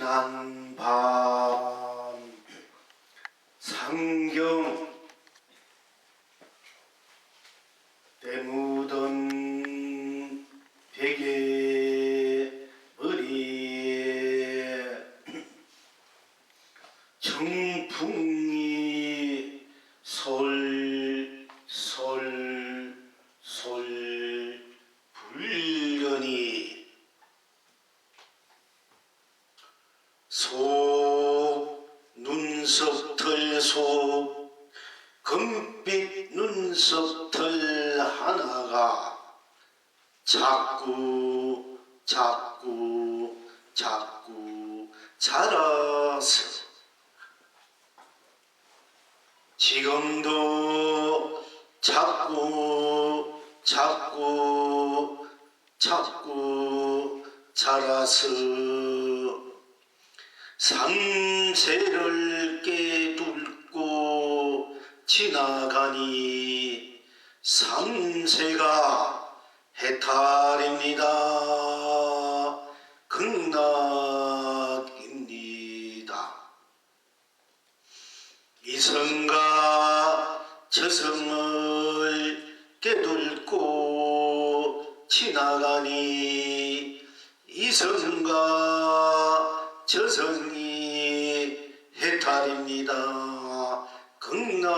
지난 밤 상경 때묻은 베개 머리에 청풍이 솔솔솔 불려니 속 눈썹털 속 금빛 눈썹털 하나가 자꾸 자라서 지금도 자꾸 자라서 삼세를 깨뚫고 지나가니 삼세가 해탈입니다. 극락입니다. 이성과 저성을 깨뚫고 지나가니 이성과 저성이 해탈입니다. 극락입니다.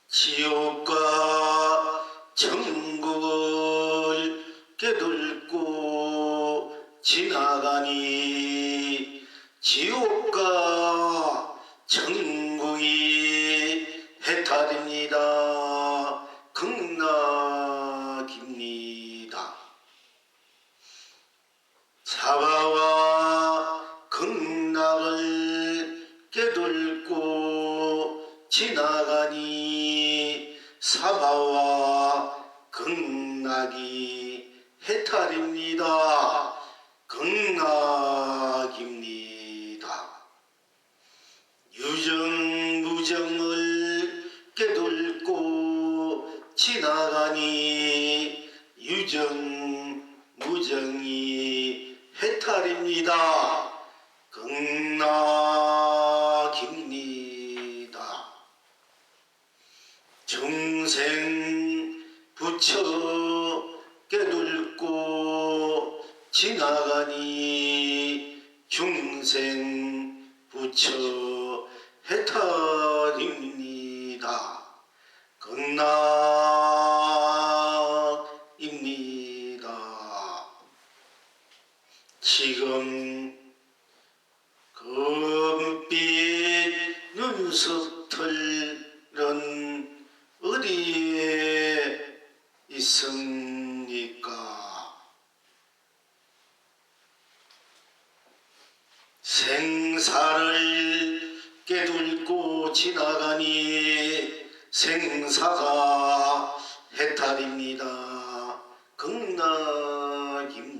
지옥과 천국을 깨뚫고 지나가니 지옥과 천국이 해탈입니다. 극락입니다. 사바와 극락을 깨뚫고 지나가니 사바와 극락이 해탈입니다. 극락입니다. 유정무정을 깨뚫고 지나가니 유정무정이 해탈입니다. 극락입니다. 중생 부처 깨뚫고 지나가니 중생 부처 해탈입니다. 극락입니다. 지금 금빛 눈썹털은 어디에 있습니까? 생사를 깨뚫고 지나가니 생사가 해탈입니다. 극락입니다.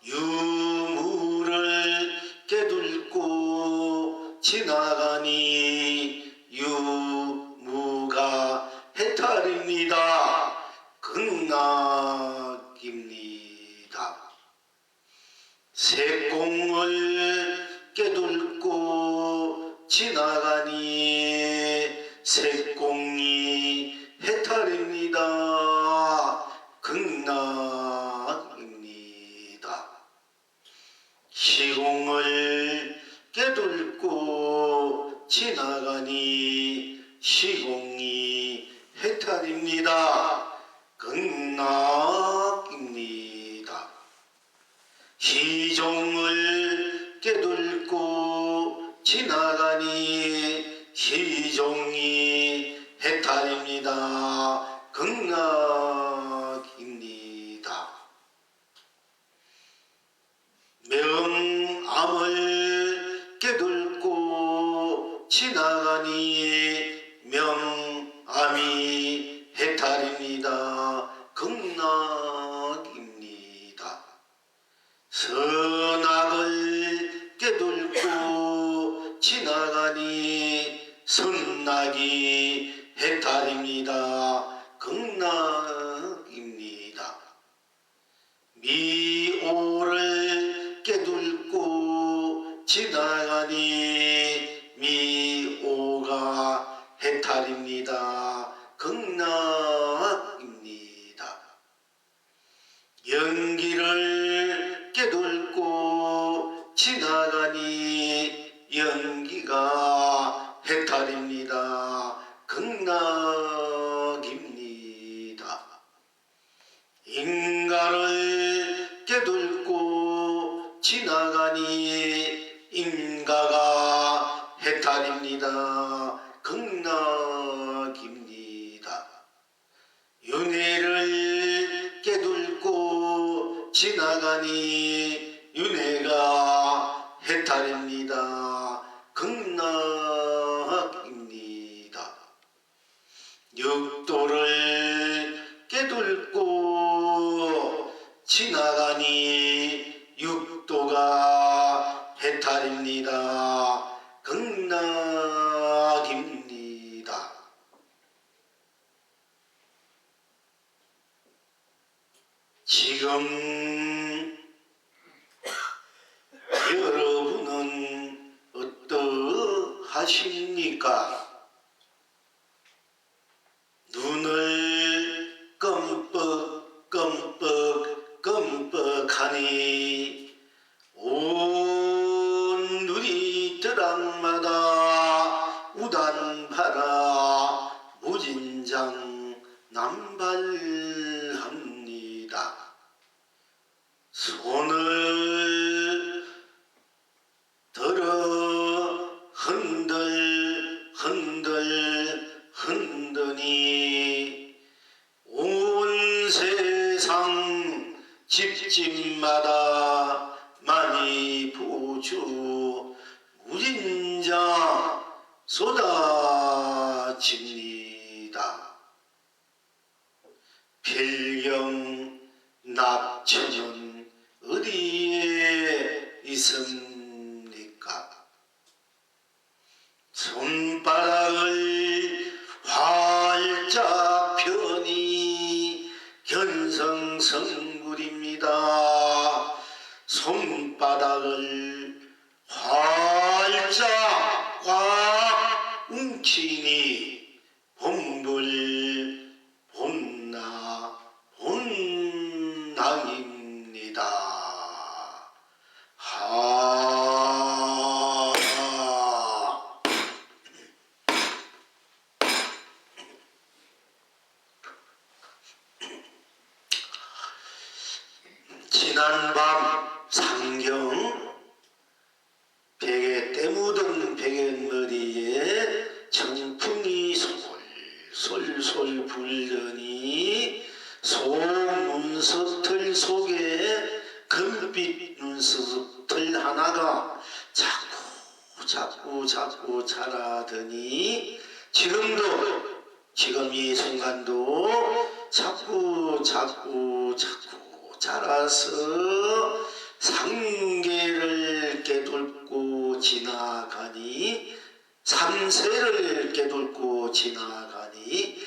유무를 깨뚫고 지나가니 유무가 해탈입니다. 극락입니다. 색공을 깨뚫고 지나가니 색공이 해탈입니다. 극락입니다. 시공을 깨뚫고 지나가니 시공이 해탈입니다. 극락입니다. 시종을 깨뚫고 지나가니 시종이 인가를 깨뚫고 지나가니 인가가 해탈입니다. 극락입니다. 윤회를 깨뚫고 지나가니 윤회가 해탈입니다. 극락입니다. 육도를 깨뚫고 지나가니 육도가 해탈입니다. 극락입니다. 지금 여러분은 어떠하십니까? 눈을 껌뻑하니 온 누리 드랑마다 우단바라 무진장 남발합니다. 손을 들어 흔드니 온 세상 집집마다 많이 부주 무진장 쏟아집니다. 필경 납천은 어디에 있습니까? 손바닥을 활짝 펴니 견성성불입니다. 손바닥을 활짝 꽉 움키니 본불 본낭입니다. 지난밤 상경 베개 때 묻은 베갯머리에 청풍이 솔솔 불더니 소문서틀 속에 금빛 눈서틀 하나가 자꾸 자라더니 지금 이 순간도 자꾸 자라서 상계를 깨뚫고 지나가니 삼세를 깨뚫고 지나가니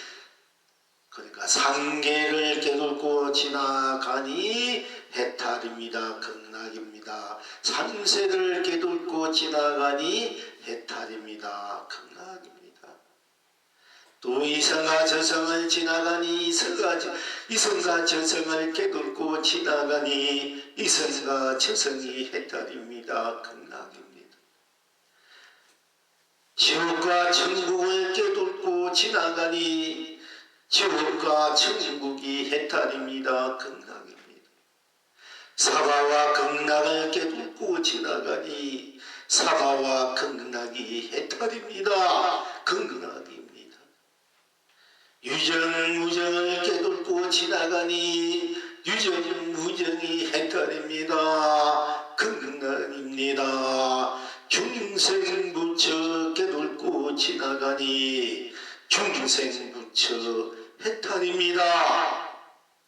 그러니까 상계를 깨뚫고 지나가니 해탈입니다. 극락입니다. 삼세를 깨뚫고 지나가니 해탈입니다. 극락입니다. 또 이성과 저성을 지나가니 이성과 저성을 깨뚫고 지나가니 이성과 저성이 해탈입니다. 극락입니다. 지옥과 천국을 깨뚫고 지나가니 지옥과 천국이 해탈입니다. 극락입니다. 사바와 극락을 깨뚫고 지나가니 사바와 극락이 해탈입니다. 극락입니다. 유정무정을 깨뚫고 지나가니 유정무정이 해탈입니다. 극락입니다. 중생부처 깨뚫고 지나가니 중생부처 해탈입니다.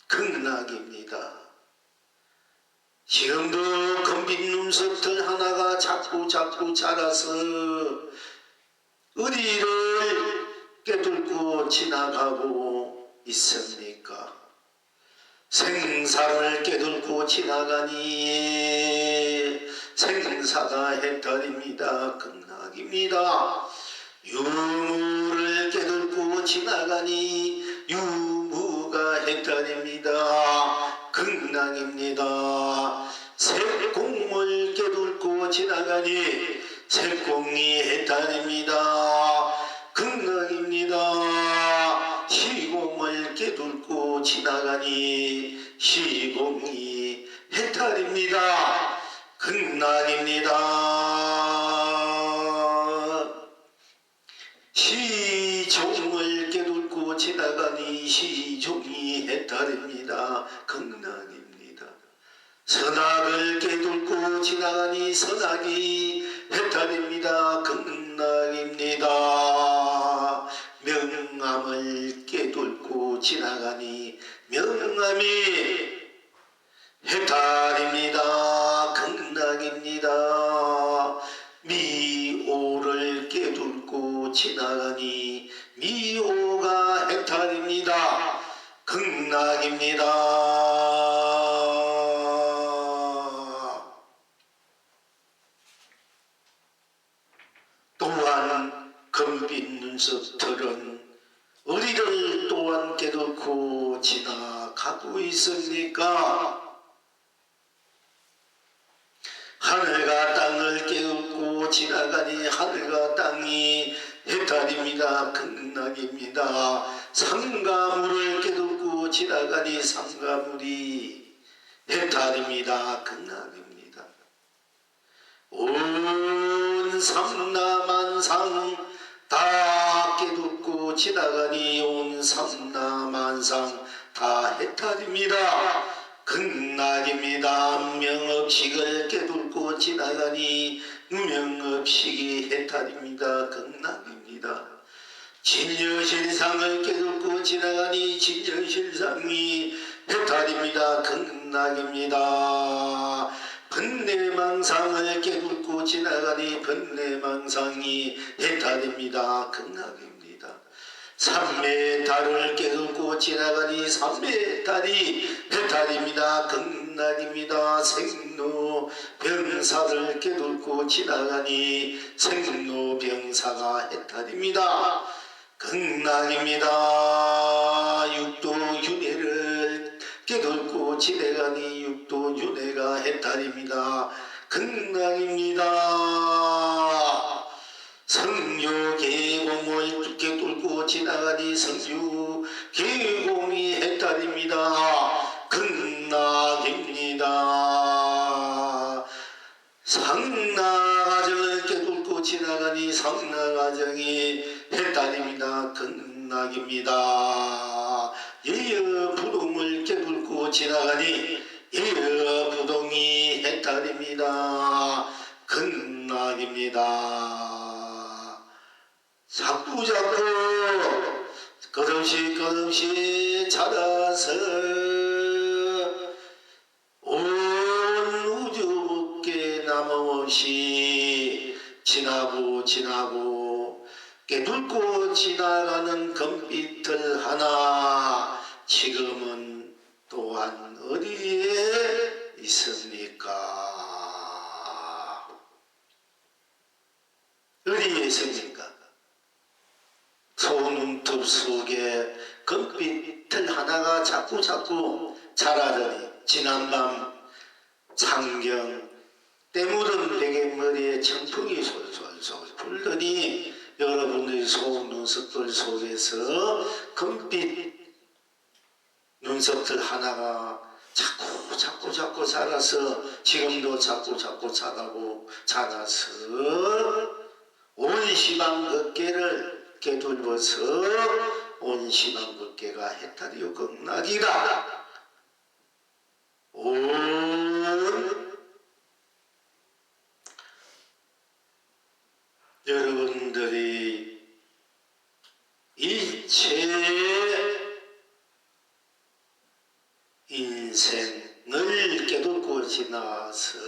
극락입니다. 지금도 검빛 눈썹들 하나가 자꾸 자라서 어디를 깨뚫고 지나가고 있습니까? 생사를 깨뚫고 지나가니 생사가 해탈입니다. 극락입니다. 유무를 깨뚫고 지나가니 유무가 해탈입니다. 극락입니다. 색공을 깨뚫고 지나가니 색공이 해탈입니다. 극락입니다. 시공을 성령을 깨뚫고 지나가니 시공이 해탈입니다. 극락입니다. 시종을 깨뚫고 지나가니 시종이 해탈입니다. 극락입니다. 선악을 깨뚫고 지나가니 선악이 해탈입니다. 극락입니다. 명암을 깨뚫고 지나가니 명암이 해탈입니다. 극락입니다. 미오를 깨뚫고 지나가니 미오가 해탈입니다. 극락입니다. 또한 금빛 눈썹들은 우리를 또한 깨닫고 지나가고 있습니까? 하늘과 땅을 깨닫고 지나가니 하늘과 땅이 해탈입니다. 극락입니다. 상가물을 깨닫고 지나가니 상가물이 해탈입니다. 극락입니다. 온 삼라만상 다 깨닫고 지나가니 온 삼라만상 다 해탈입니다. 극락입니다. 명업식을 깨닫고 지나가니 명업식이 해탈입니다. 극락입니다. 진여실상을 깨닫고 지나가니 진여실상이 해탈입니다. 극락입니다. 번뇌망상을 깨닫고 지나가니 번뇌망상이 해탈입니다. 극락입니다. 삼매달을 깨닫고 지나가니 삼매달이 해탈입니다. 극락입니다. 생로병사를 깨닫고 지나가니 생로병사가 해탈입니다. 극락입니다. 육도윤회를 깨닫고 지나가니 육도윤회가 해탈입니다. 극락입니다. 성유계공을 깨뚫고 지나가니 성유계공이 해탈입니다. 극락입니다. 상나가정을 깨뚫고 지나가니 상나가정이 해탈입니다. 극락입니다. 예여부동을 깨뚫고 지나가니 예여부동이 해탈입니다. 극락입니다. 자꾸자꾸 끝없이 자라서 온 우주밖에 남음없이 지나고 깨뚫고 지나가는 금빛들 하나 지금은 또한 어디에 있습니까? 어디에 있습니까? 소눈톱 속에 금빛들 하나가 자꾸 자라더니 지난밤 창경 때묻은 베갯머리에 청풍이 솔솔솔 불더니 여러분들이 소눈썹들 속에서 금빛 눈썹들 하나가 자꾸 자라서 지금도 자꾸 자라서 온 시방극계를 깨돌면서 온 시방극계가 해탈이요 극락이라. 온 여러분들이 일체 인생을 깨닫고 지나서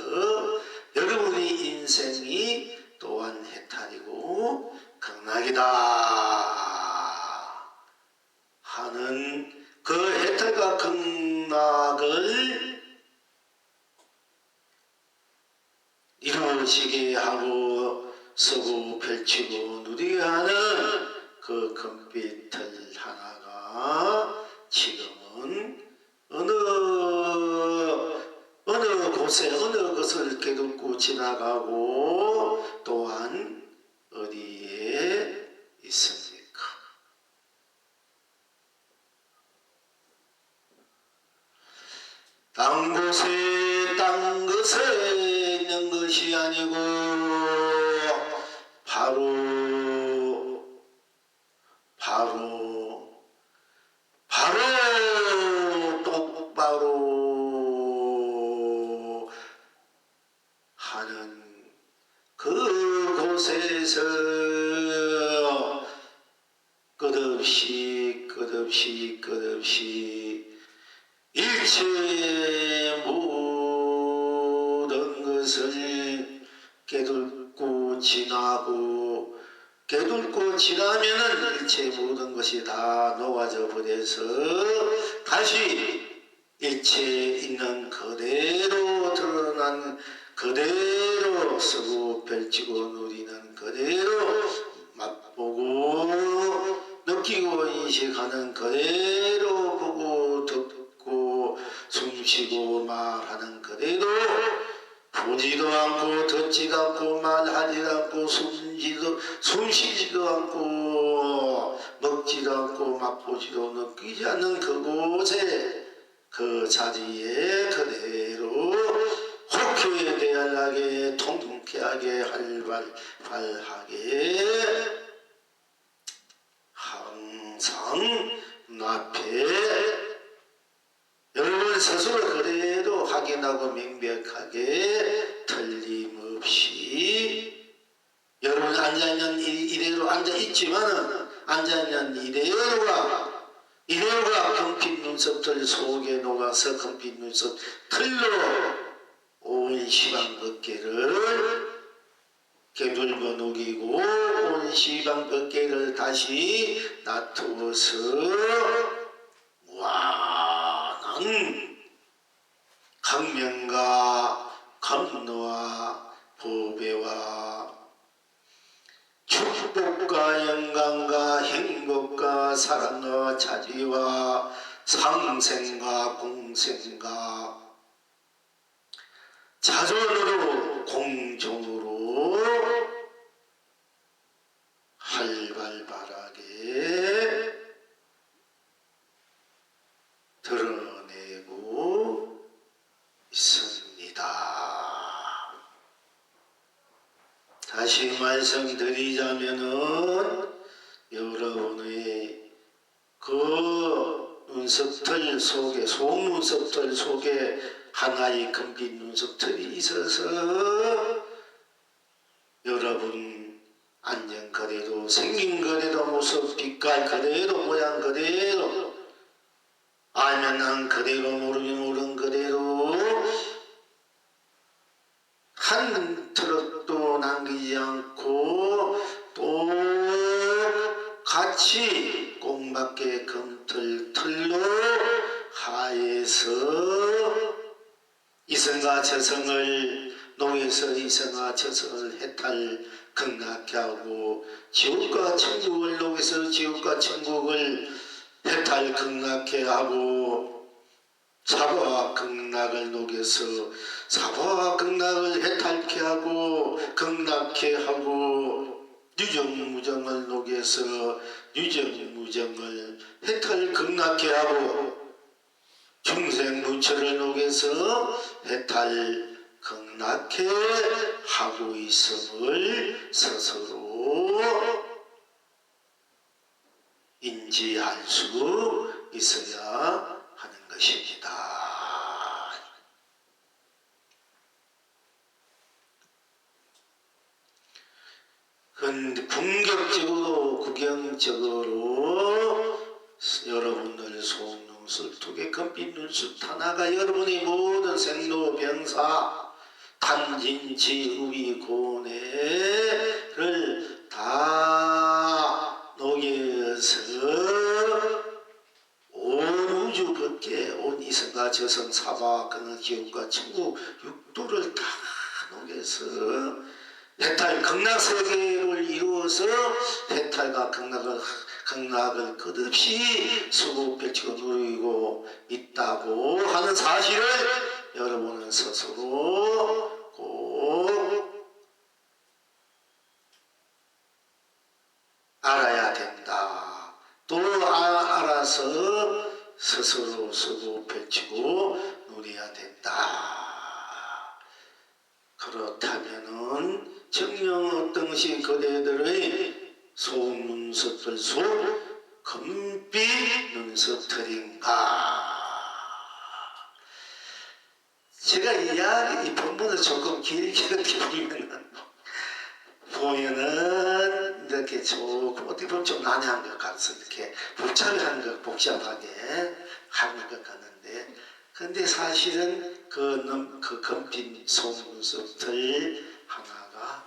여러분의 인생이 또한 해탈이고 극락이다 하는 그 해탈과 극락을 이루어지게 하고 쓰고 펼치고 누리게 하는 그 금빛들 하나가 지금은 어느 곳에 어느 것을 깨닫고 지나가고 또한 어디에 있습니까? 딴 곳에 딴 것에 있는 것이 아니고 바로 똑바로 하는 그곳에서 끝없이 일체 모든 것을 깨닫고 지나면은 일체 모든 것이 다 녹아져 버려서 다시 일체 있는 그대로 드러난 그대로 쓰고 펼치고 누리는 그대로 맛보고 느끼고 인식하는 그대로 보고 듣고 숨쉬고 말하는 그대로 보지도 않고 듣지도 않고 말하지도 않고 숨쉬지도 않고 먹지도 않고 맛보지도 느끼지 않는 그곳에 그 자리에 그대로 호쾌 대활하게 통쾌하게 활발하게 항상 앞에 여러분 스스로 그대로 확인하고 명백하게 틀림없이 여러분 앉아있는 이대로 앉아있지만은 앉아있는 이대로가 금빛 눈썹들 속에 녹아서 금빛 눈썹 틀로 온 시방 법계를 깨돌고 녹이고 온 시방 법계를 다시 놔두어서 무한한 강명과 감노와 보배와 축복과 영광과 행복과 사랑과 자비와 상생과 공생과 자존으로 공정으로 활발하게 드러내고 있습니다. 다시 말씀드리자면은 여러분의 그 눈썹틀 속에 속눈썹틀 속에 하나의 금빛 눈썹틀이 있어서 여러분 안녕 그대로 생긴 그대로 모습 빛깔 그대로 모양 그대로 알면 난 그대로 모르면 모른 그대로 한 트럭도 남기지 않고 또 같이 꽁밖에 금틀 틀로 하에서 이성과 저성을 농에서 이성과 저성을 해탈 극락케 하고 지옥과 천국을 농에서 지옥과 천국을 해탈 극락케 하고 사바와 극락을 녹여서 사바와 극락을 해탈케 하고 극락케 하고 유정무정을 녹여서 유정무정을 해탈 극락케 하고 중생무처를 녹여서 해탈 극락케 하고 있음을 스스로 인지할 수 있어야 하는 것입니다. 궁격적으로 구경적으로 여러분들 속눈썹 금빛 눈썹 하나가 여러분의 모든 생로병사 탄진치 우비 고뇌를 다 녹여서 온 우주 법계 온 이성과 저성 사바 그는 지옥과 천국 육도를 다 녹여서 해탈 극락세계를 이루어서 해탈과 극락을 끝없이 수고 펼치고 누리고 있다고 하는 사실을 여러분은 스스로 꼭 알아야 된다. 또 알아서 스스로 수고 펼치고 누려야 것이 그대들의 소문석들 속 금빛 눈썹들인가. 제가 이 본문을 조금 길게 이렇게 보면은 이렇게 조금 어떻게 보면 좀 난해한 것 같아서 이렇게 복잡하게 하는 것 같는데, 근데 사실은 그 금빛 소문석들 하나가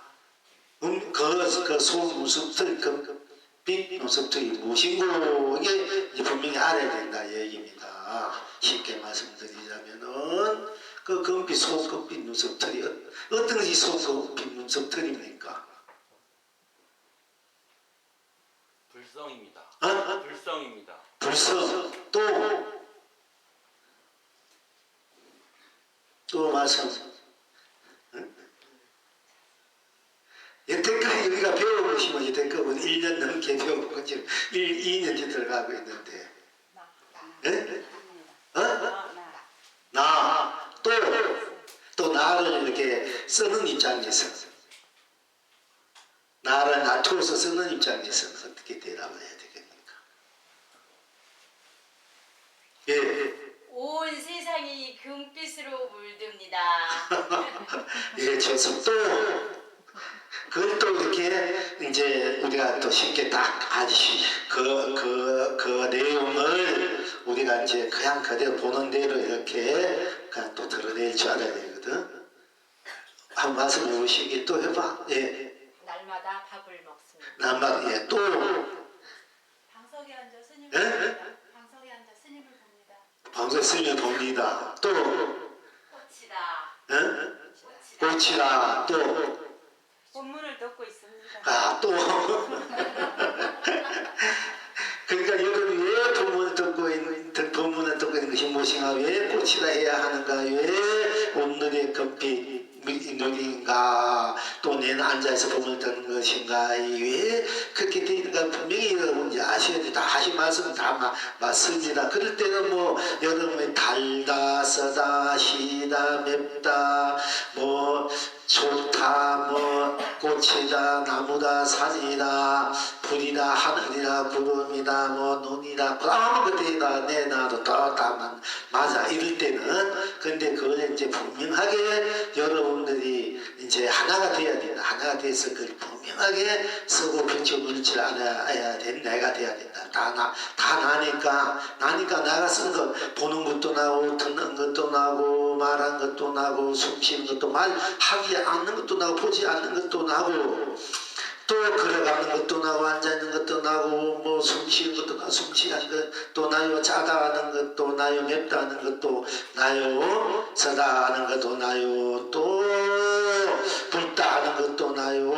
그 소문석들 금빛 눈썹들이 무엇인고 이게 분명히 알아야 된다 얘기입니다. 쉽게 말씀드리자면은 그 소금빛 눈썹들이 어떤 것이 소금빛 눈썹들입니까? 불성입니다. 어? 불성입니다. 불성. 또 말씀. 응? 여태까지 우리가 배운 것이 뭐 여태까지 1년 넘게 배우고 지금 2년째 들어가고 있는데. 예? 어? 나. 또 나를 이렇게 쓰는 입장에서, 나를 낮춰서 쓰는 입장에서는 어떻게 대답을 해야 되겠습니까? 예. 온 세상이 금빛으로 물듭니다. 예, 좋습니다. 그걸 또 이렇게 이제 우리가 또 쉽게 딱 아시 그 내용을 우리가 이제 그냥 그대로 보는 대로 이렇게 그냥 또 드러낼 줄 알아야 되거든. 한 말씀 해보시기 또 해봐. 예. 날마다 밥을 먹습니다. 남말 예. 또 방석에 앉아 스님을 예? 봅니다. 방석에 앉아 스님을 봅니다. 방송 쓰면 봅니다. 또 꽃이다. 예? 꽃이라 또 본문을 듣고 있습니다. 또 그러니까 여러분이 왜 본문을 듣고 있는 것이 무엇인가, 왜 꽃이라 해야 하는가, 왜 오늘의 금빛 눈인가, 또 내는 앉아서 본문을 듣는 것인가, 왜 그렇게 되는가 분명히 여러분이 아셔야 돼. 다 하신 말씀 다 맞습니다. 그럴 때는 뭐 여러분이 달다, 쓰다, 시다, 맵다, 뭐 좋다, 뭐 꽃이다, 나무다, 산이다, 불이다, 하늘이다, 구름이다, 뭐 눈이다, 아무것도 내놔도 다 맞아 이럴 때는. 근데 그걸 이제 분명하게 여러분들이 이제 하나가 돼야 된다. 하나가 돼서 그걸 분명하게 쓰고 펼쳐볼 줄 알아야 된다. 내가 돼야 된다. 다 나니까 내가 쓴 거 보는 것도 나고, 듣는 것도 나고, 말한 것도 나고, 숨 쉬는 것도, 말하기 않는 것도 나고, 보지 않는 것도 나고, 또 걸어가는 것도 나고, 앉아있는 것도 나고, 뭐 숨 쉬는 것도 나고, 숨 쉬는 것도 나요, 짜다 하는 것도 나요, 맵다 하는 것도 나요, 서다 하는 것도 나요, 또 붉다 하는 것도 나요,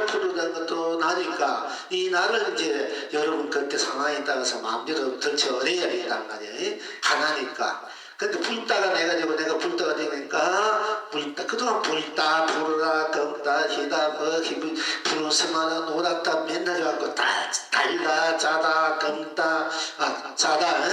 푸르다는 것도 나니까 이 나를 이제 여러분 그때 상황에 따라서 마음대로 덜쳐내야 된단 말이에요. 가나니까. 근데 불다가 내가 되고 내가 불다가 되니까 그동안 불다, 부르라, 검다, 희다, 부르스마나 놀았다 맨날 해갖고 달다, 짜다, 검다, 짜다,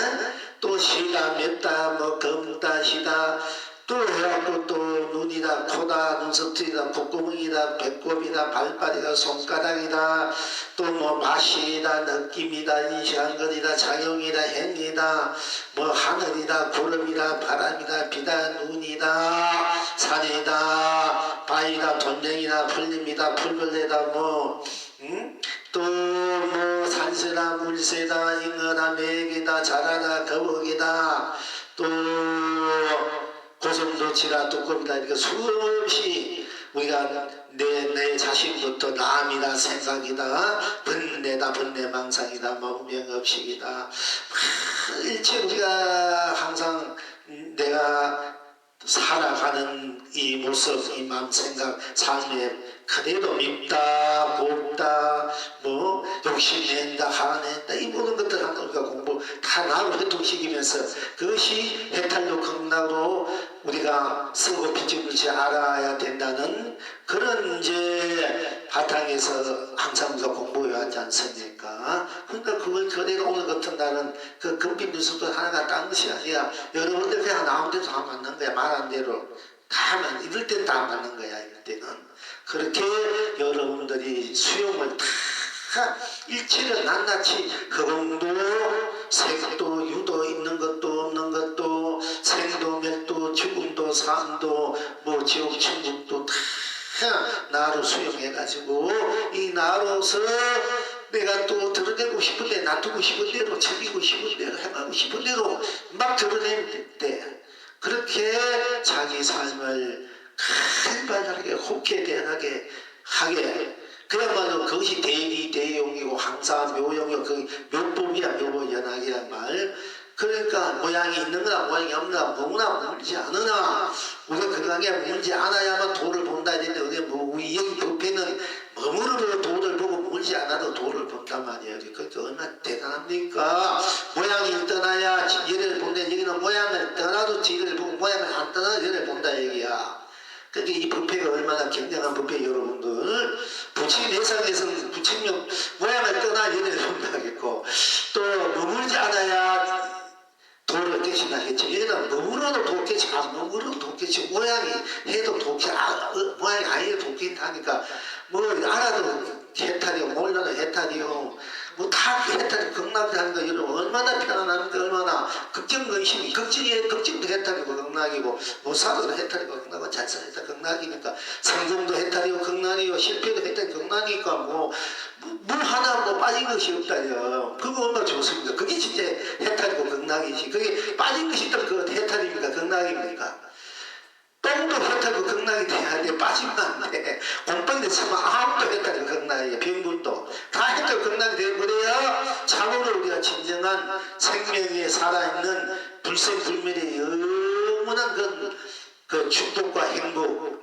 또 시다, 맵다, 뭐 검다, 시다, 또 해갖고 또 눈이다, 코다, 눈썹틀이다, 콧구멍이다, 배꼽이다, 발발이다, 손가락이다, 또 뭐 맛이다, 느낌이다, 인식한거리다, 작용이다, 행위다, 뭐 하늘이다, 구름이다, 바람이다, 비다, 눈이다, 산이다, 바위다, 돈쟁이다, 풀림이다, 풀벌레다, 뭐 또 뭐 산새다, 물새다, 잉어다, 매기다, 자라다, 거북이다, 또 고슴도치라, 두꺼비다, 이렇게 수없이 우리가 내 자신부터 남이다, 생각이다, 번뇌망상이다, 문명업식이다, 일체 우리가 항상 내가 살아가는 이 모습, 이 마음, 생각, 삶에 그대로 밉다, 곱다, 뭐 욕심낸다, 화낸다, 이 모든 것들 하나 우리가 공부 다 나하고 회통시키면서 그것이 해탈로 극락으로 우리가 쓰고 비춰볼 줄 알아야 된다는 그런 이제 바탕에서 항상 우리가 공부해야 하지 않습니까? 그러니까 그걸 그대로 오늘 같은 날은 그 금빛 뉴스도 하나가 딴 것이 아니라 여러분들 그냥 나온 대로 다 맞는 거야. 말한 대로 이럴 땐 다 맞는 거야. 이럴 때는 그렇게 여러분들이 수용을 다 일체를 낱낱이 허공도 색도 유도 있는 것도 없는 것도 생도 맥도 죽음도 삶도 뭐 지옥 천국도 다 나로 수용해가지고 이 나로서 내가 또 드러내고 싶은 데 놔두고 싶은 대로 즐기고 싶은 대로 해가고 싶은 대로 막 드러낼 때 그렇게 자기 삶을 활발하게 호쾌대하게 하게 그야말로 그것이 대기대용이고 항사묘용이고 그 묘법이야 묘법연학이란 말. 그러니까 모양이 있는 거나 모양이 없는 거나 뭐나 물지 않으나 우리가 건강에 물지 않아야만 도를 본다 했는데 우리 뭐 우리 여기 법회는 머무르고 도를 보고 물지 않아도 도를 본단 말이에요. 그것도 얼마나 대단합니까? 모양이 떠나야 예를 본다. 여기는 모양을 떠나도 지를 보고 모양을 안 떠나도 예를 본다 얘기야. 그러니까 이 법회가 얼마나 굉장한 법회 여러분들. 부처님 해상에서는 부처님 모양을 떠나 예를 본다겠고 또 머물지 않아야 도를 깨친다겠죠. 여기는 머무러도 도깨치, 안 머무러도 도깨치, 모양이 해도 도깨치, 모양이 아니어도 도깨치하니까 뭐 알아도 해탈이요, 몰라도 해탈이요, 뭐 다 해탈이 극락하니까 여러분 얼마나 편안합니까? 얼마나 걱정근심이 걱정도 해탈이고 극락이고 못 살아도 해탈이고 극락이고 잘 살아도 극락이니까 성공도 해탈이고 극락이고 실패도 해탈이고 극락이니까 뭐 하나 뭐 빠진 것이 없다요. 그거 얼마나 좋습니다. 그게 진짜 해탈이고 극락이지. 그게 빠진 것이 있다면 그거 해탈입니까? 극락입니까? 똥도 해탈이고 극락이 돼야 돼. 빠지면 안 돼. 곰팡이도 참아 아무도 해탈이고 극락이에요. 병분도 다 해탈이고 극락이 되어버려야 참으로 우리가 진정한 생명에 살아있는 불생불멸의 영원한 그 축복과 행복,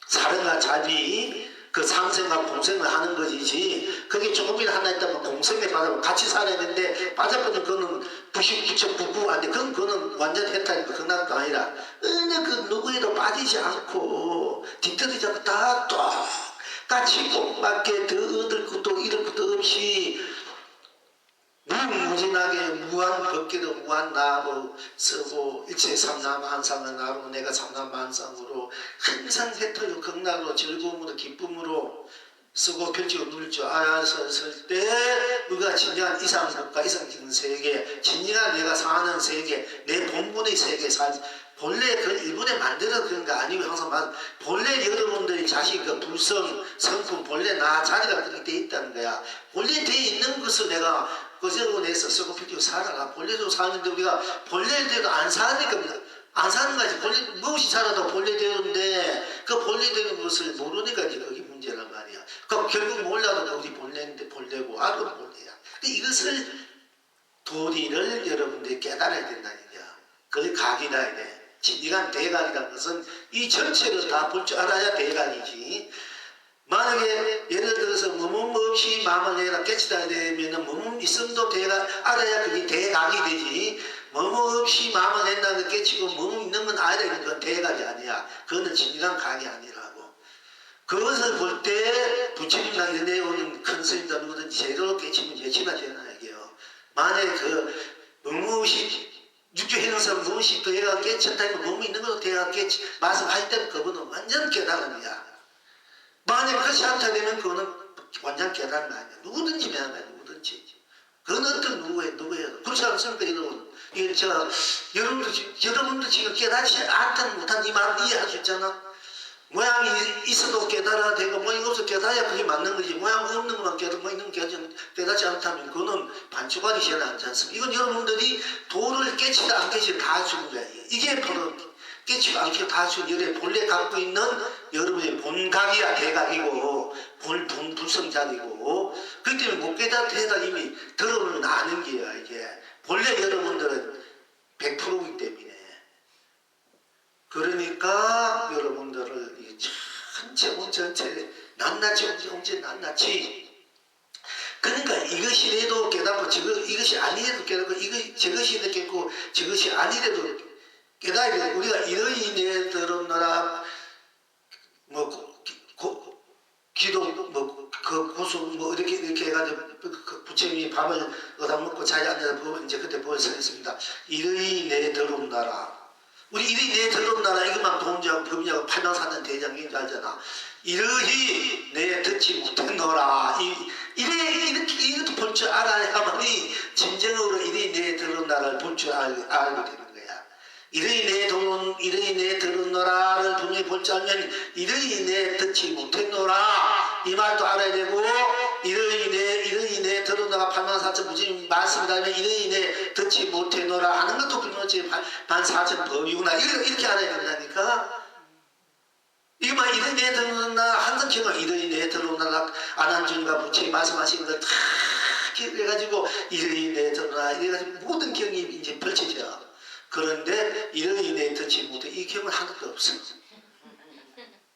사랑과 자비, 그 상생과 공생을 하는 것이지 그게 조금이나 하나 있다면 공생에 빠져 같이 살아야 되는데 빠져버리면 그거는 부식부처 부부한데 그거는 완전 해탈이고 극락도 아니라 근데 그 누구에도 빠지지 않고 뒤틀리지 않고 다 똑같이 꼭 맞게 더 얻을 것도 잃을 것도 없이 무궁무진하게 무한 법계도 무한 나로 쓰고 일체 삼남한상을 나로 내가 삼남한상으로 항상 해탈로 극락으로 즐거움으로 기쁨으로 쓰고 펼치고 누릴 줄 알았을 때 우리가 진정한 이상법과 이상적인 세계 진정한 내가 사는 세계 내 본분의 세계 본래 그 일본에 만들어 그런 거 아니고 항상 본래 여러분들이 자식 그 불성 성품 본래 나 자리가 그렇게 돼 있다는 거야. 본래 돼 있는 것을 내가 그제로 내서 쓰고 펼치고 살아가. 본래도 사는데 우리가 본래대로 안 사니까 안 사는 거지. 본래 무엇이 살아도 본래되는데 그 본래되는 것을 모르니까 이제 그게 문제란 말이야. 그 결국 몰라도 우리 본래인데 본래고 알아도 본래야. 근데 이것을 도리를 여러분들이 깨달아야 된다는 거야. 그걸 각이라야 돼. 진정한 대각이라는 것은 이 전체를 다 볼 줄 알아야 대각이지. 만약에 예를 들어서 머문 없이 마음을 내가 깨치다 되면 머문 있음도 대각 알아야 그게 대각이 되지. 머문 없이 마음을 낸다는 걸 깨치고 머문 있는 건 알아야 되는 건 대각이 아니야. 그거는 진정한 각이 아니라고. 그것을 볼 때 부처님이나 이런 데 오는 큰 스님들 누구든지 제대로 깨치면 몇이나 되나 얘기요. 만약에 그 머문 없이 육조행사 무엇이 또 얘가 깨쳤다면 몸이 있는 것도 대가 깨치 말씀할 때는 그거는 완전 깨달은 거야. 만약 그렇지 않다 되면 그거는 완전 깨달은 거 아니야. 누구든지 매한다 누구든지. 그건 어떤 누구예요. 그렇지 않습니까 여러분. 이게 제가 여러분도 지금 깨닫지 않든 못한 이 말을 이해할 수 있잖아. 모양이 있어도 깨달아야 되고 모양이 없어도 깨달아야 그게 맞는 거지. 모양 없는 것만 깨달고 뭐 있는 거 깨닫지 않다면 그거는 반쪽하기 전에 않지 않습니까? 이건 여러분들이 도를 깨치다 안 깨치다 다 할 수 있는 거야. 이게 바로 깨치고 안 깨치고 다 할 수 있는 열의 본래 갖고 있는 여러분의 본각이야 대각이고 불성작이고 그렇기 때문에 못 깨닫다 해다 이미 들어보면 아는 게야 이게. 본래 여러분들은 100%이기 때문에 그러니까 여러분들을 전체 낱낱이 언제 낱낱이 그러니까 이것이 이래도 깨닫고 이것이 아니래도 깨닫고 저것이 이래 깨닫고 저것이 아니래도 깨달아야 돼. 우리가 이러이 내들었노라 기도 그 고수 이렇게 해가지고 그 부처님이 밥을 얻어먹고 자리에 앉아서 이제 그때 벌써 했습니다. 이러이 내들었노라 우리 이리 내 더러운 나라 이것만 동지하고 범죄하고 8만 4천 대장인 줄 알잖아. 이러히 내 듣지 못했노라. 이것도 볼 줄 알아야만이 진정으로 이리 내 더러운 나라를 볼 줄 알게 되는 거야. 이러히 내 더러운 나라를 분명히 볼 줄 알면 이러히 내 듣지 못했노라. 이 말도 알아야 되고 이러히 내 더러운 나라 8만 4천 무지님 말씀이라면 이러히 내 듣지 못했노라 하는 것도 불문지 8만 4천 법이구나. 이렇게 알아야 된다니까. 이거만 이러히 내 더러운 나라 항상 기억하 이러히 내 더러운 나라 안한주님과 부처님 말씀하신 걸 다 기억해가지고 이러히 내 더러운 나라 이래가지고 모든 경이 이제 펼쳐져. 그런데 이러히 내 듣지 못해 이 경은 하나도 없어.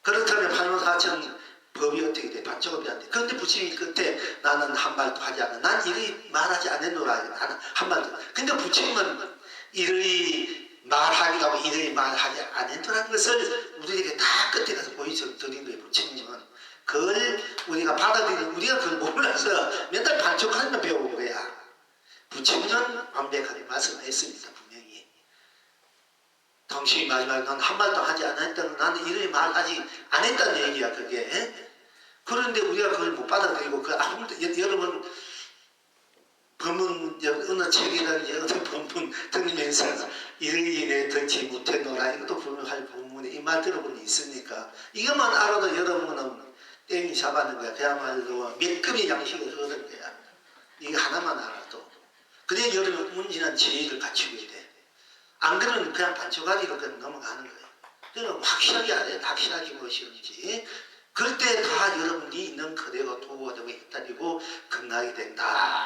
그렇다면 8만 4천 법이 어떻게 돼? 반쪽업이 안 돼. 그런데 부처님이 끝에 나는 한 말도 하지 않아. 난 이러히 말하지 않았노라. 한 말도. 근데 부처님은 이러히 말하기도 하고 이러히 말하지 않았노라는 것을 우리에게 다 끝에 가서 보여드린 거예요. 부처님은. 그걸 우리가 받아들이는 우리가 그걸 몰라서 맨날 반쪽하기만 배우는 거야. 부처님은 완벽하게 말씀했습니다. 분명히. 당신이 마지막에 난 한 말도 하지 않았다는 나는 이러히 말하지 않았다는 얘기야 그게. 그런데 우리가 그걸 못 받아들이고 여러분 법문 어느 책이라든지 어떤 법문 들으면서 이러히 내 듣지 못했노라 이것도 분명할 법문에 이 말 들어본 게 있으니까 이것만 알아도 여러분은 땡이 잡았는 거야. 그야말로 몇 금의 양식을 얻은 거야. 이거 하나만 알아도. 그래 여러분 문진한 지혜를 갖추게 돼. 안 그러면 그냥 반쪽아리로 그냥 넘어가는 거예요. 그러면 확실하게 알아야 확실하게 무엇이든지. 그럴 때 다 여러분이 있는 그대로 도와주고 있다니고 건강하게 된다.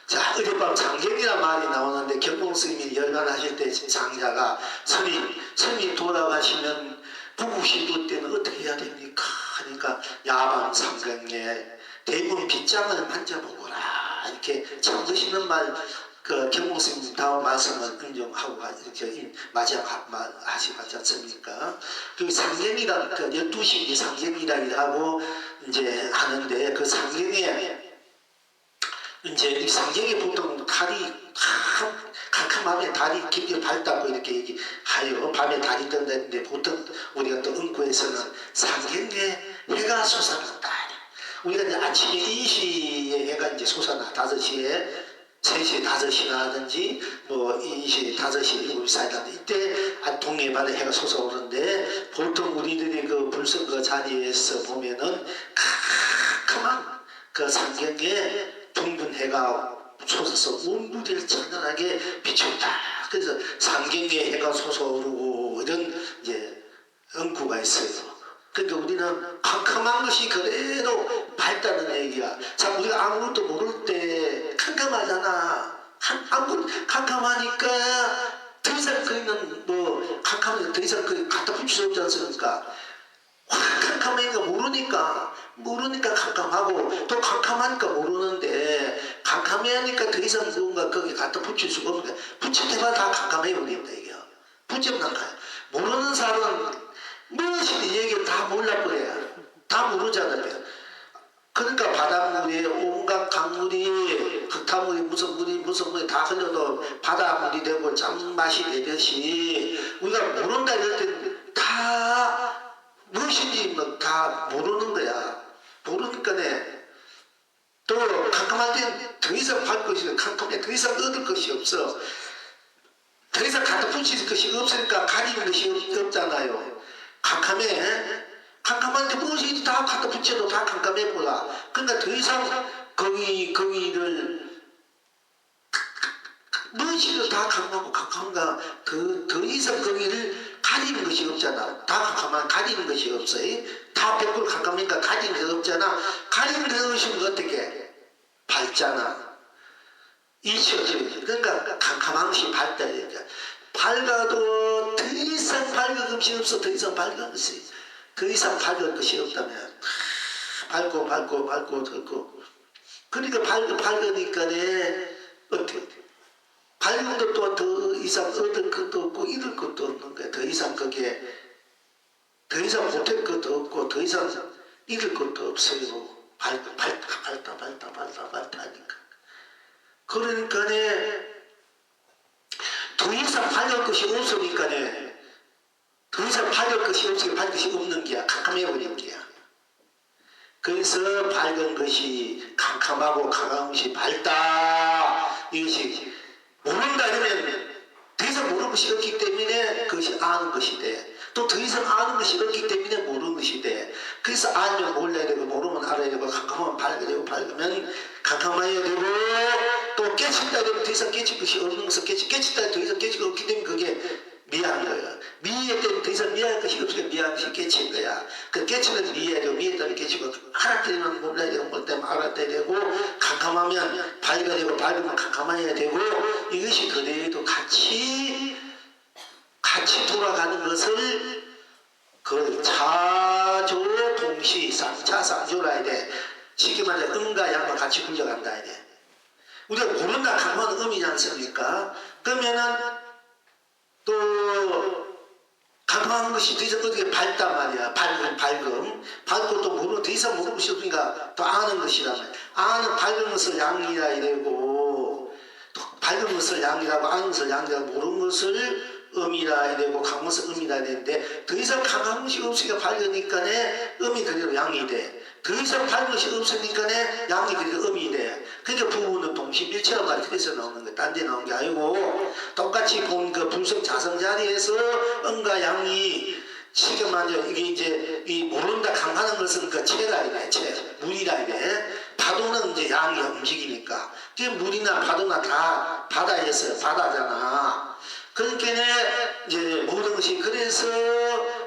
자, 어젯밤 장경이란 말이 나오는데 경공 스님이 열반하실 때 장자가 스님 돌아가시면 부부시도 때는 어떻게 해야 됩니까? 하니까 야밤 삼경에 대문 빗장을 만져보거라. 이렇게 참으시는 말 그 경공 스님 다음 말씀을 인정하고 이렇게 마지막 하시지 않습니까? 그 상경이란 그 12시 상경이라 하고 이제 하는데 그 상경에 이제 이 상경에 보통 달이 캄캄하게 달이 깊게 밝다고 이렇게 얘기하여 밤에 달이 뜬다는데 보통 우리가 또 응구에서는 상경에 해가 솟아났다. 우리가 이제 아침에 인시에 해가 이제 솟아나 5시에 3시, 5시라든지 뭐 인시 5시, 7시 사이라든지 이때 동해바다에 해가 솟아오르는데 보통 우리들이 그 불성 그 자리에서 보면은 캄캄한 그 상경에 둥근 해가 솟아서 온 무대를 찬란하게 비춘다. 그래서 상경에 해가 솟아오르고 이런 이제 응구가 있어요. 그러니까 우리는 캄캄한 것이 그래도 밝다는 얘기야. 자, 우리가 아무것도 모를 때 캄캄하잖아. 아무것도 캄캄하니까 더 이상 그는 뭐 캄캄하니까 더 이상 그 갖다 붙일 수 없지 않습니까? 캄캄하니까 모르니까 캄캄하고 또 캄캄하니까 모르는데 캄캄하니까 더 이상 뭔가 거기 갖다 붙일 수가 없는 거야. 붙일 때마다 다 캄캄해 버립니다 이게. 붙이면 가요. 모르는 사람은 무엇이든 얘기 다 몰라버려요. 다 모르잖아요. 그러니까 바닷물에 온갖 강물이 흙탕물이 무슨 물이 다 흘려도 바닷물이 되고 짠맛이 되듯이 우리가 모른다 이럴 때는 다 무엇인지 뭐 다 모르는 거야. 모르니까네. 또 캄캄할 때는 더 이상 할 것이 캄캄해 더 이상 얻을 것이 없어. 더 이상 갖다 붙일 것이 없으니까 가리는 것이 없잖아요. 캄캄한데 무엇이든지 다 갖다 붙여도 다 캄캄해 보라. 그러니까 더 이상 거기를 무엇이든 다 캄캄한가 더 이상 거기를 가리는 것이 없잖아. 다 캄캄한 가리는 것이 없어요. 다 100% 캄캄하니까 가리는 게 없잖아. 가리는 게 없으면 어떻게 밝잖아. 이치어지 그러니까 캄캄한 것이 밝다. 밝아도 더 이상 밝은 것이 없어. 더 이상 밝은 것이 더 이상 밝은 것이 없다면 밝고 그러니까 밝으니까네 어떻게 밝은 것도 더 이상 얻을 것도 없고 잃을 것도 없는 거야. 더 이상 거기에 더 이상 못할 것도 없고 더 이상 잃을 것도 없어요. 밝다 하니까 그러니까네 더 이상 밝을 것이 없으니까네. 더 이상 밝을 것이 없으니까 밝을 것이 없는 게야. 캄캄해버린 게야. 그래서 밝은 것이 캄캄하고 가까운 것이 밝다. 이것이 모른다 이러면 더 이상 모르는 것이 없기 때문에 그것이 아는 것이 돼. 또 더 이상 아는 것이 없기 때문에 모르는 것이 돼. 그래서 알면 몰라야 되고 모르면 알아야 되고 캄캄하면 밝아야 되고 밝으면 캄캄해야 되고 또 깨친다 되면 더 이상 깨칠 것이 없는 것을 깨친다 더 이상 깨칠 것이 없기 때문에 그게 미한 거야. 미에 때문에 더 이상 미할 것이 없으니까 미한 것이 깨친 거야. 그 깨치는 미해야 되고 미에 따라 깨치고 알았 때면 몰라야 되고 몰 때면 알아야 되고 캄캄하면 밝아야 되고 밝으면 캄캄해야 되고 이것이 그대로 같이 돌아가는 것을 그 차조 동시 쌍차쌍조라 해야 돼. 쉽게 말해 음과 양과 같이 굴려간다 해야 돼. 우리가 모른다 하면 음이지 않습니까? 그러면은 또 캄캄한 것이 더 이상 어떻게 밝단 말이야. 밝고 또 모르는 더 이상 모르는 것이 없으니까 또 아는 것이란 말이야. 아는 밝은 것을 양이라 이래고 또 밝은 것을 양이라고 아는 것을 양이라고 모르는 것을 음이라 이래고 강한 것을 음이라 이랬는데 더 이상 강한 것이 없으니까 밝으니까네 음이 그대로 양이 돼. 더 이상 밝은 것이 없으니까네 양이 그대로 음이 돼. 그러니까 부부는 동시일체란 말이 그래서 나오는 거야. 딴 데 나온 게 아니고 똑같이 본 그 불성 자성 자리에서 음과 양이 쉽게 말하면 이게 이제 이 모른다 강하는 것은 그 체라 이래. 물이라 이래. 파도는 이제 양이 움직이니까. 그 물이나 파도나 다 바다에서 바다잖아. 그러니까 이제 모든 것이 그래서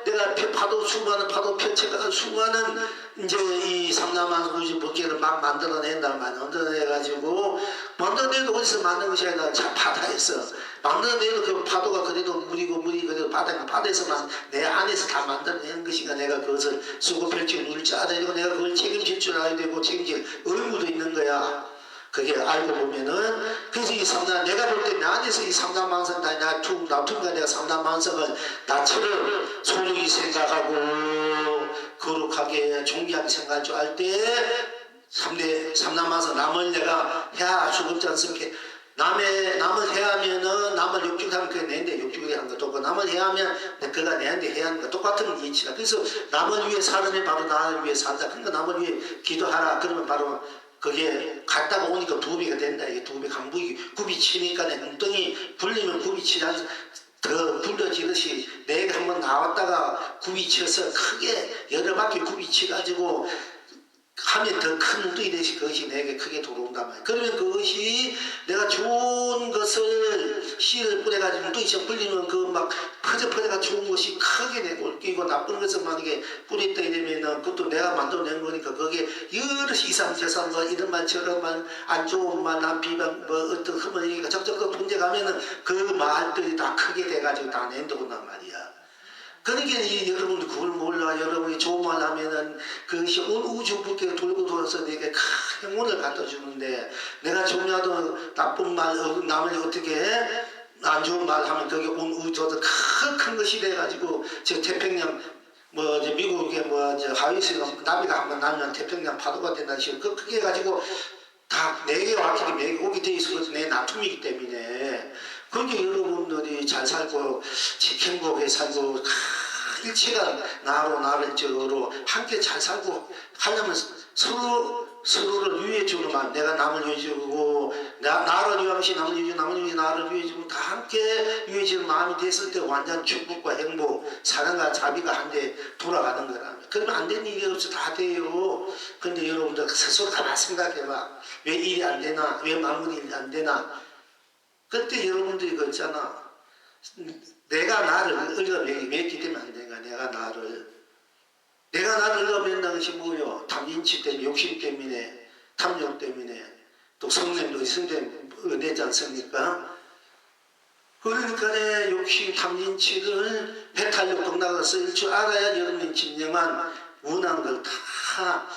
내가 파도 수많은 파도 표체가 수많은 이제 이 삼라만 우주 법계를 막 만들어낸다 만들어내가지고 만들어내도 어디서 만든 것이 아니라 바다에서 만들어내도 그 파도가 그래도 물이 그래도 바다에서만 내 안에서 다 만들어내는 것이니까 내가 그것을 수고 펼치고 눈을 짜야 되고 내가 그걸 책임질 줄 알아야 되고 책임질 의무도 있는 거야. 그게 알고 보면은 그래서 이 삼단 내가 볼 때 내 안에서 이 삼단만성 나툼과 내가 삼단만성을 나처럼 소중히 생각하고 거룩하게 존귀하게 생각할 줄 알 때 삼단만성 남을 내가 해야 죽었지 않습니까? 남을 해하면은 남을 욕죽하면 그게 내한테 욕죽이 하는 것도 없고 남을 해하면 그가 내한테 해야 하는 것 똑같은 이치다. 그래서 남을 위해 사람이 바로 나를 위해 산다. 그러니까 남을 위해 기도하라. 그러면 바로 그게 갔다가 오니까 두 배가 된다. 이게 두 배 강북이 굽이 치니까 내 눈덩이 불리면 굽이 치지 않 더 굴려지듯이 내가 한번 나왔다가 굽이 쳐서 크게 여러 바퀴 굽이 치가지고 하면 더 큰 눈덩이 되시 그것이 내게 크게 들어온단 말이야. 그러면 그것이 내가 좋은 것을 씨를 뿌려가지고 눈덩이처럼 불리면 그 막 퍼져가 좋은 것이 크게 내고 끼고 나쁜 것을 만약에 뿌렸다 이러면은 그것도 내가 만들어낸 거니까 거기에 여러 이상저상 뭐 이런 말 저런 말 안 좋은 말 난 비방 뭐 어떤 흠을 얘기가 적적적 분쟁하면은 그 말들이 다 크게 돼가지고 다 낸다고난 말이야. 그러니까 여러분들 그걸 몰라. 여러분이 좋은 말 하면은 그것이 온 우주 불길을 돌고 돌아서 내게 큰 행운을 갖다 주는데 내가 좀이라도 나쁜 말 남을 어떻게 해? 안 좋은 말 하면 그게 온 우주도 큰 것이 돼가지고 저 태평양 뭐 이제 미국에 뭐 이제 하와이에서 나비가 한번 날면 태평양 파도가 된다는 식으로 그게 해가지고 다 내게 왔기 때문에 오게 돼 있어서 내 나툼이기 때문에 그러니까 여러분들이 잘 살고 행복하게 살고 일체가 나를 저로 함께 잘 살고 하려면 서로를 위해주는 마음 내가 남을 위해주고 나를 위하면서 남을 위해주고 남을 위해 나를 위해주고 다 함께 위해주는 마음이 됐을 때 완전 축복과 행복 사랑과 자비가 한데 돌아가는 거라. 그러면 안 되는 일이 없어 다 돼요. 근데 여러분들 스스로 다 생각해봐. 왜 일이 안 되나 왜 마무리 안 되나. 그때 여러분들이 그랬잖아. 내가 나를 얽어매기 때문에 안 되는가. 내가 나를 얽어맨다는 것이 뭐요? 탐인치 때문에 욕심 때문에 탐욕 때문에 또 성냄도 내지 않습니까? 그러니까 내 욕심 탐인치를 배탈력 동나가 쓸 줄 알아야 여러분이 진정한 원한 걸 다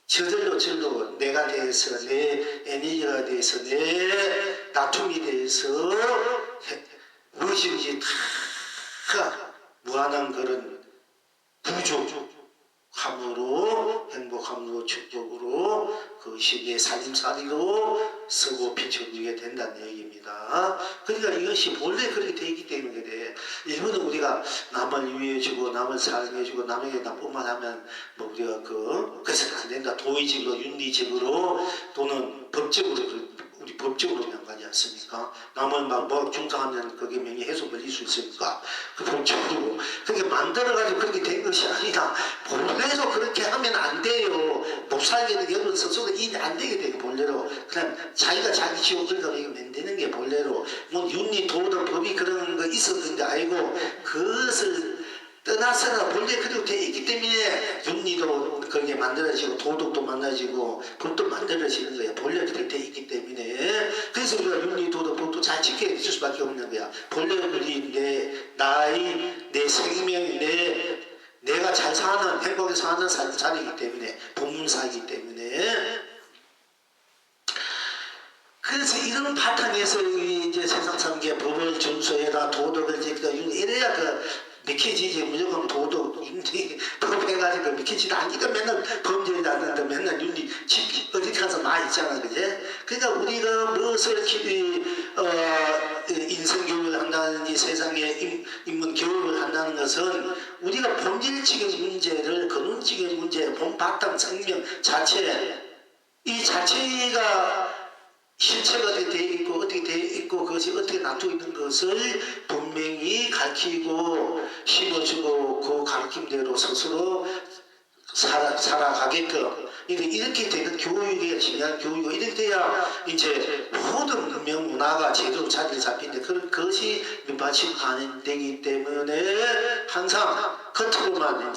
저절로 내가 대해서 내 에너지가 대해서 내 다툼이 대해서 무엇인지 다 무한한 그런 구조 행복함으로 축복으로 그것이 내 살림살이로 쓰고 비춰주게 된다는 얘기입니다. 그러니까 이것이 본래 그렇게 되어 있기 때문에 그래. 일본은 우리가 남을 위해주고 남을 사랑해주고 남에게 나쁜말 하면 뭐 우리가 그래서 안 된다. 도의적으로 윤리적으로 또는 법적으로 우리 법적으로 명하지 않습니까? 남을 막 중상하면 그게 명예훼손 걸릴 수 있으니까 그 법적으로 그렇게 만들어가지고 그렇게 된 것이 아니라 본래로 그렇게 하면 안 돼요. 못 살게 되고 여러분 스스로 일이 안 되게 되고 본래로 그냥 자기가 자기 지옥 걸고 이거 만드는 게 본래로 뭐 윤리 도덕 법이 그런 거 있었던 게 아니고 그것을 떠나서는 본래 그렇게 되어 있기 때문에 윤리도 그렇게 만들어지고 도덕도 만들어지고 법도 만들어지는 거야. 본래 그렇게 되어 있기 때문에 그래서 우리가 윤리 도덕 법도 잘 지켜야 될 수밖에 없는 거야. 본래 우리 내 나이 내 생명 내가 잘 사는 행복하게 사는 삶이기 때문에 본문사이기 때문에 그래서 이런 바탕에서 이제 세상 사람께 법을 준수해라 도덕을 지키라 이래야 믿기지 무조건 도덕 윤리 법 해가지고 믿기지도 않으니까 맨날 범죄를 하는데 맨날 윤리 어디 가서 나 있잖아 그제? 그러니까 우리가 무엇을 인성교육을 한다든지 세상에 인문 교육을 한다는 것은 우리가 본질적인 문제를 근원적인 문제 본바탕 생명 자체 이 자체가 실체가 어떻게 되어 있고 어떻게 되어 있고 그것이 어떻게 놔두고 있는 것을 분명히 가르치고 심어주고 그 가르침대로 스스로 살아가게끔 이렇게 되는 교육이 중요한 교육이고 이렇게 돼야 이제 모든 문명 문화가 제대로 자리를 잡히는데 그것이 밑받침 안 되기 때문에 항상 겉으로만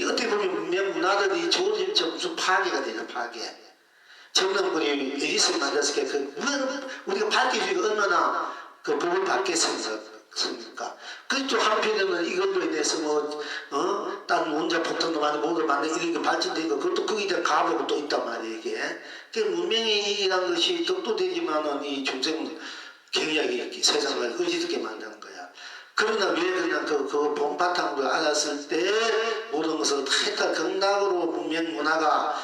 어떻게 보면 문명 문화들이 좋아지면 무슨 파괴가 되죠 파괴. 정남군이 에디슨을 만들었을 때 우리가 밝혀주기가 얼마나 법을 받겠습니까? 그쪽 한편에는 이걸로 인해서 다른 원자 폭탄도 만들고 뭐도 만들고 이런 게 발전되고 그것도 거기에 대한 가보고 또 있단 말이에요 이게. 그 문명이라는 것이 덕도 되지만은 이 중생은 굉장히 세상을 의지롭게 만드는 거야. 그러나 왜 그냥 그 본바탕으로 알았을 때 모든 것을 다 극락으로 문명 문화가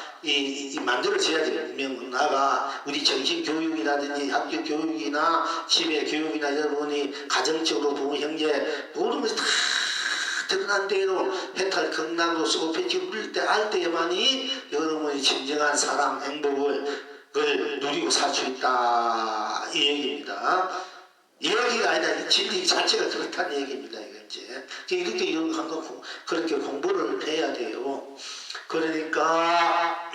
만들어져야지 문명 문화가 우리 정신 교육이라든지 학교 교육이나 집의 교육이나 여러분이 가정적으로 부모 형제 모든 것이 다 드러난 대로 해탈 극락으로 쓰고 폐치 울릴 때 알 때만이 여러분이 진정한 사랑 행복을 누리고 살 수 있다 이 얘기입니다. 이야기가 아니라 이 진리 자체가 그렇다는 얘기입니다. 이제 이렇게 이런 거 그렇게 공부를 해야 돼요. 그러니까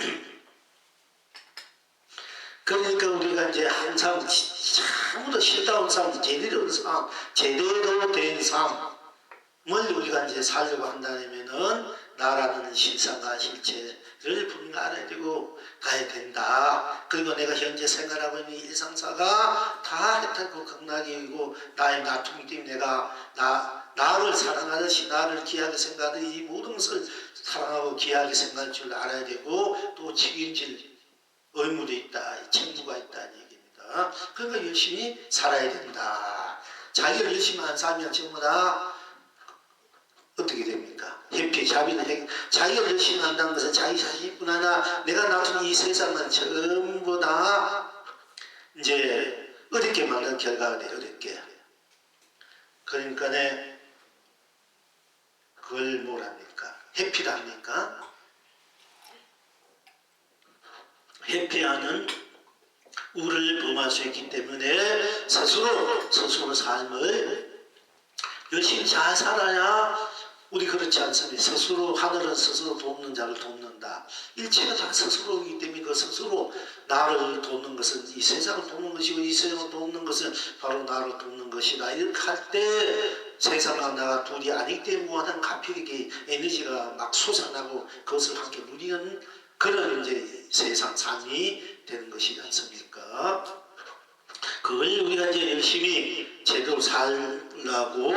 우리가 이제 항상 아무도 실다운 삶, 제대로 된 삶을 우리가 이제 살려고 한다면은 나라는 실상과 실체를 분명히 알아야 되고 가야 된다. 그리고 내가 현재 생활하고 있는 일상사가 다 해탈고 극락이고 나의 나툼 때문에 내가 나를 사랑하듯이 나를 귀하게 생각하듯이 이 모든 것을 사랑하고 귀하게 생각할 줄 알아야 되고 또 책임질 의무도 있다. 책무가 있다는 얘기입니다. 그러니까 열심히 살아야 된다. 자기를 열심히 안 살면 전부 다 어떻게 됩니까? 자기가 열심히 한다는 것은 자기 자신뿐 아니라 내가 낳은 이 세상은 전부 다 이제 어렵게 만든 결과가 돼요. 어렵게. 그러니까 그걸 뭐랍니까? 회피랍니까? 회피하는 우를 범할 수 있기 때문에 스스로 삶을 열심히 잘 살아야 우리 그렇지 않습니다. 스스로 하늘은 스스로 돕는 자를 돕는다. 일체가 다 스스로이기 때문에 그 스스로 나를 돕는 것은 이 세상을 돕는 것이고 이 세상을 돕는 것은 바로 나를 돕는 것이다. 이렇게 할 때 세상과 나가 둘이 아니기 때문에 무한한 가필이기 에너지가 막 솟아나고 그것을 함께 누리는 그런 이제 세상 삶이 되는 것이지 않습니까? 그걸 우리가 이제 열심히 제대로 살라고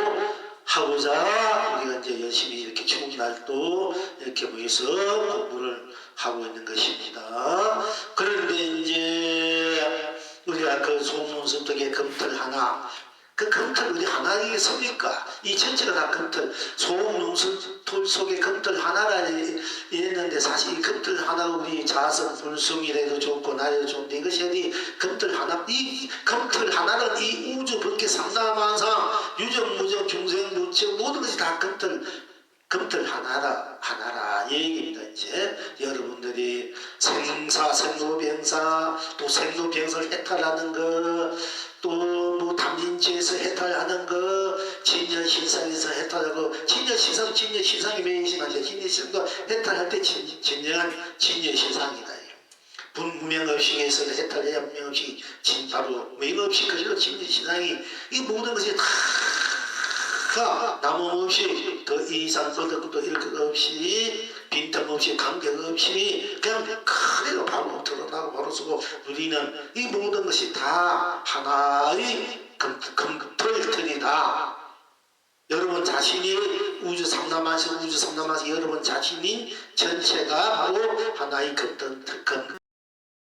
하고자 우리가 이제 열심히 이렇게 추운 날도 이렇게 모여서 공부를 하고 있는 것입니다. 그런데 이제 우리가 그 소문섭득의 금틀 하나 그 검틀 우리 하나이겠습니까? 이 전체가 다 검틀. 소음눈술 속에 검틀 하나라 했는데 사실 이 검틀 하나가 우리 자선 불성이라도 좋고 나라도 좋은데 이것이 어디 검틀 하나 이 검틀 하나는 이 우주 법계 삼라만상 유정 무정 중생 무청 모든 것이 다 검틀 하나라 이 얘기입니다. 이제 여러분들이 생사 생로병사 또 생로병사를 해탈하는 거 또 뭐 담진지에서 해탈하는 거 진여시상에서 해탈하고 진여시상이 매이심한데 진여시상도 해탈할 때 진정한 진여시상이다. 분명의식에서 해탈해야 분명의식이 바로 명의식 그대로 진여시상이 이 모든 것이 다 남음없이 그 이상 또 이럴 것 없이 빈틈없이 관계없이 그냥 그대로 바로 드러나고 바로 쓰고 우리는 이 모든 것이 다 하나의 검틀이다. 여러분 자신이 우주 삼라만시 여러분 자신이 전체가 바로 하나의 검틀